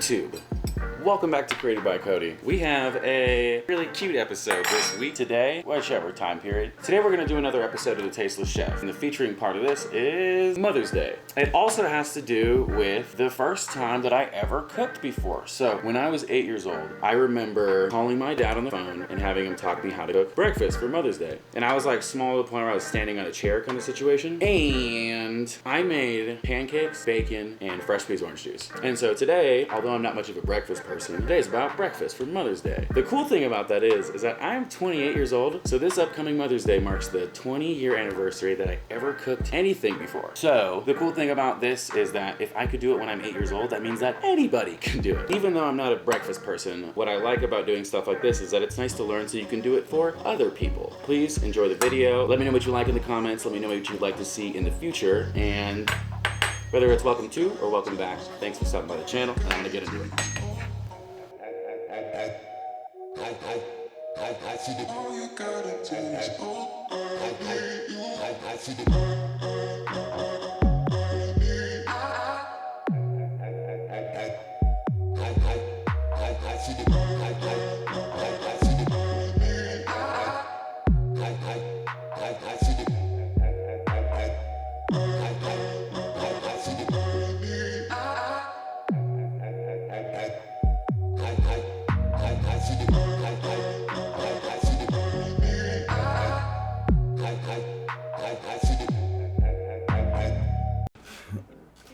YouTube. Welcome back to Created by Cody. We have a really cute episode this week. Today, whichever time period. Today we're going to do another episode of the Tasteless Chef. And the featuring part of this is Mother's Day. It also has to do with the first time that I ever cooked before. So when I was 8 years old, I remember calling my dad on the phone and having him talk me how to cook breakfast for Mother's Day. And I was like small to the point where I was standing on a chair kind of situation. And I made pancakes, bacon, and fresh squeezed orange juice. And so today, although I'm not much of a breakfast person, today's about breakfast for Mother's Day. The cool thing about that is that I'm 28 years old, so this upcoming Mother's Day marks the 20-year anniversary that I ever cooked anything before. So the cool thing about this is that if I could do it when I'm 8 years old, that means that anybody can do it. Even though I'm not a breakfast person, what I like about doing stuff like this is that it's nice to learn so you can do it for other people. Please enjoy the video. Let me know what you like in the comments. Let me know what you'd like to see in the future. And whether it's welcome to or welcome back, thanks for stopping by the channel, and I'm gonna get into it. All you gotta do is all I need you. I see the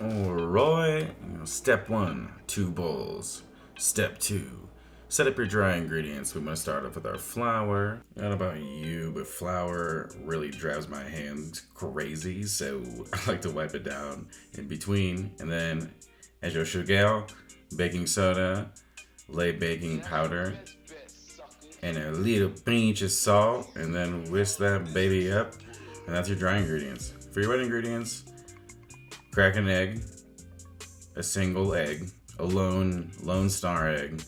Alright, step 1, 2 bowls. Step 2, set up your dry ingredients. We're going to start off with our flour. Not about you, but flour really drives my hands crazy, so I like to wipe it down in between. And then, as your sugar, baking soda, lay baking powder, and a little pinch of salt, and then whisk that baby up. And that's your dry ingredients. For your wet ingredients, crack an egg, a single egg, a lone star egg.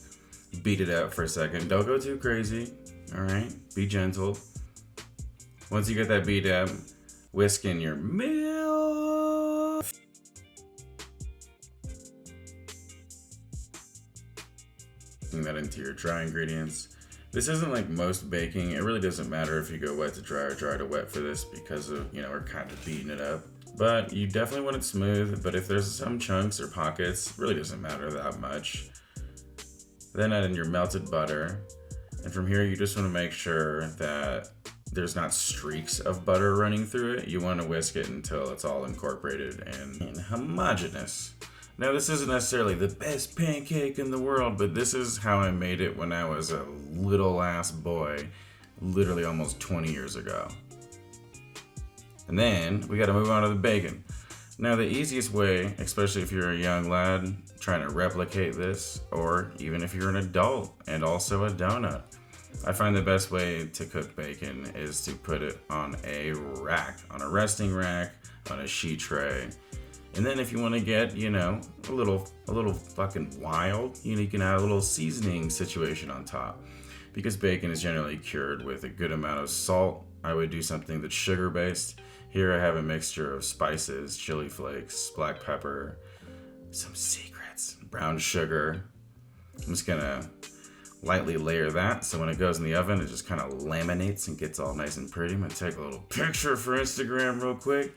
Beat it out for a second. Don't go too crazy, all right? Be gentle. Once you get that beat up, whisk in your milk. Putting that into your dry ingredients. This isn't like most baking. It really doesn't matter if you go wet to dry or dry to wet for this because of, we're kind of beating it up. But you definitely want it smooth, but if there's some chunks or pockets, it really doesn't matter that much. Then add in your melted butter. And from here, you just want to make sure that there's not streaks of butter running through it. You want to whisk it until it's all incorporated and homogeneous. Now, this isn't necessarily the best pancake in the world, but this is how I made it when I was a little ass boy, literally almost 20 years ago. And then we got to move on to the bacon. Now, the easiest way, especially if you're a young lad trying to replicate this, or even if you're an adult and also a donut, I find the best way to cook bacon is to put it on a rack, on a resting rack, on a sheet tray. And then if you want to get, a little fucking wild, you can add a little seasoning situation on top. Because bacon is generally cured with a good amount of salt, I would do something that's sugar-based. Here I have a mixture of spices, chili flakes, black pepper, some secrets, brown sugar. I'm just gonna lightly layer that so when it goes in the oven, it just kind of laminates and gets all nice and pretty. I'm gonna take a little picture for Instagram real quick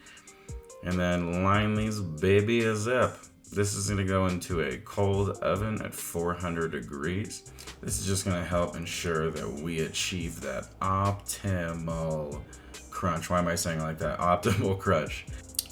and then line these babies up. This is gonna go into a cold oven at 400 degrees. This is just gonna help ensure that we achieve that optimal crunch. Why am I saying it like that? Optimal crunch.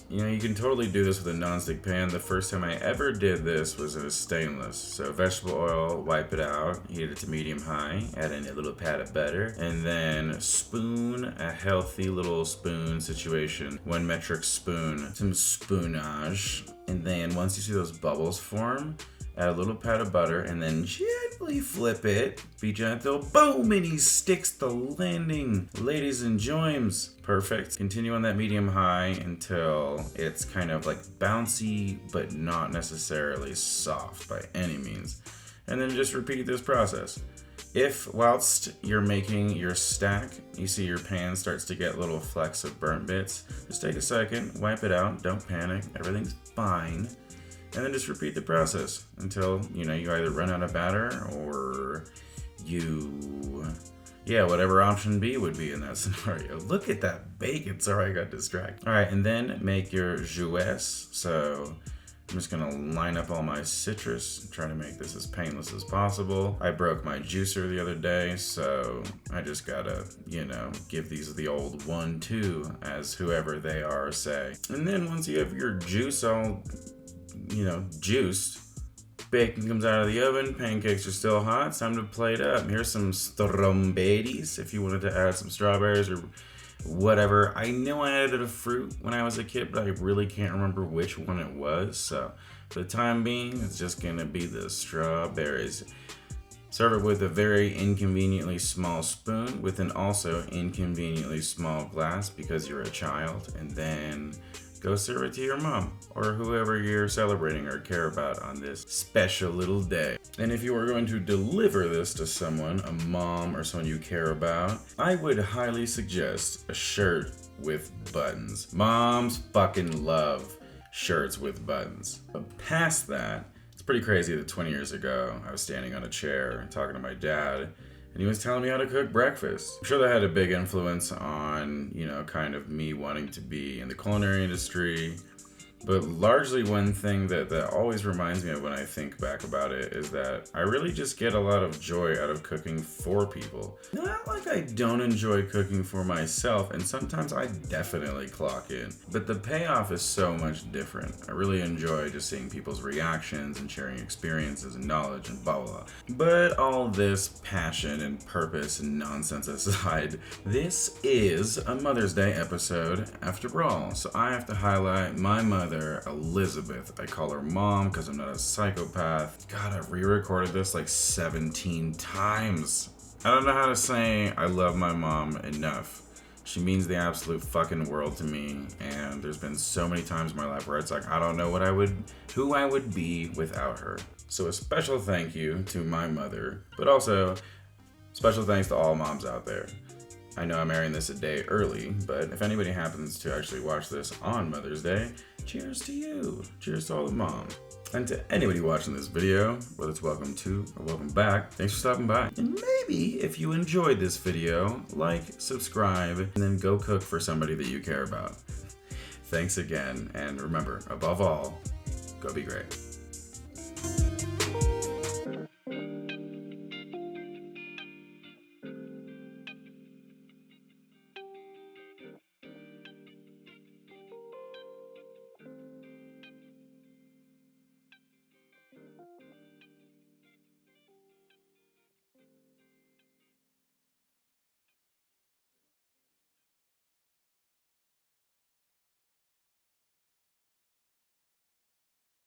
You can totally do this with a nonstick pan. The first time I ever did this was in a stainless. So vegetable oil, wipe it out, heat it to medium high, add in a little pat of butter, and then spoon, a healthy little spoon situation, 1 metric spoon, some spoonage. And then once you see those bubbles form, add a little pat of butter and then gently flip it. Be gentle. Boom! And he sticks the landing. Ladies and joims. Perfect. Continue on that medium high until it's kind of like bouncy, but not necessarily soft by any means. And then just repeat this process. If whilst you're making your stack, you see your pan starts to get little flecks of burnt bits, just take a second, wipe it out, don't panic, everything's fine. and then just repeat the process until, you either run out of batter or whatever option B would be in that scenario. Look at that bacon. Sorry, I got distracted. All right, and then make your jouesse. So I'm just gonna line up all my citrus and try to make this as painless as possible. I broke my juicer the other day, so I just gotta, give these the old 1-2, as whoever they are say. And then once you have your juice all, juiced, bacon comes out of the oven, pancakes are still hot, it's time to plate up. Here's some strombetis if you wanted to add some strawberries or whatever. I know I added a fruit when I was a kid, but I really can't remember which one it was. So for the time being, it's just gonna be the strawberries. Serve it with a very inconveniently small spoon with an also inconveniently small glass because you're a child, and then go serve it to your mom or whoever you're celebrating or care about on this special little day. And if you are going to deliver this to someone, a mom or someone you care about, I would highly suggest a shirt with buttons. Moms fucking love shirts with buttons. But past that, it's pretty crazy that 20 years ago, I was standing on a chair talking to my dad, and he was telling me how to cook breakfast. I'm sure that had a big influence on, kind of me wanting to be in the culinary industry. But largely one thing that always reminds me of when I think back about it is that I really just get a lot of joy out of cooking for people. Not like I don't enjoy cooking for myself, and sometimes I definitely clock in. But the payoff is so much different. I really enjoy just seeing people's reactions and sharing experiences and knowledge and blah, blah, blah. But all this passion and purpose and nonsense aside, this is a Mother's Day episode after all. So I have to highlight my mother, Elizabeth. I call her mom because I'm not a psychopath. God, I've re-recorded this like 17 times. I don't know how to say I love my mom enough. She means the absolute fucking world to me, and there's been so many times in my life where it's like I don't know who I would be without her. So a special thank you to my mother, but also special thanks to all moms out there. I know I'm airing this a day early, but if anybody happens to actually watch this on Mother's Day, cheers to you. Cheers to all the moms. And to anybody watching this video, whether it's welcome to or welcome back, thanks for stopping by. And maybe if you enjoyed this video, like, subscribe, and then go cook for somebody that you care about. Thanks again, and remember, above all, go be great.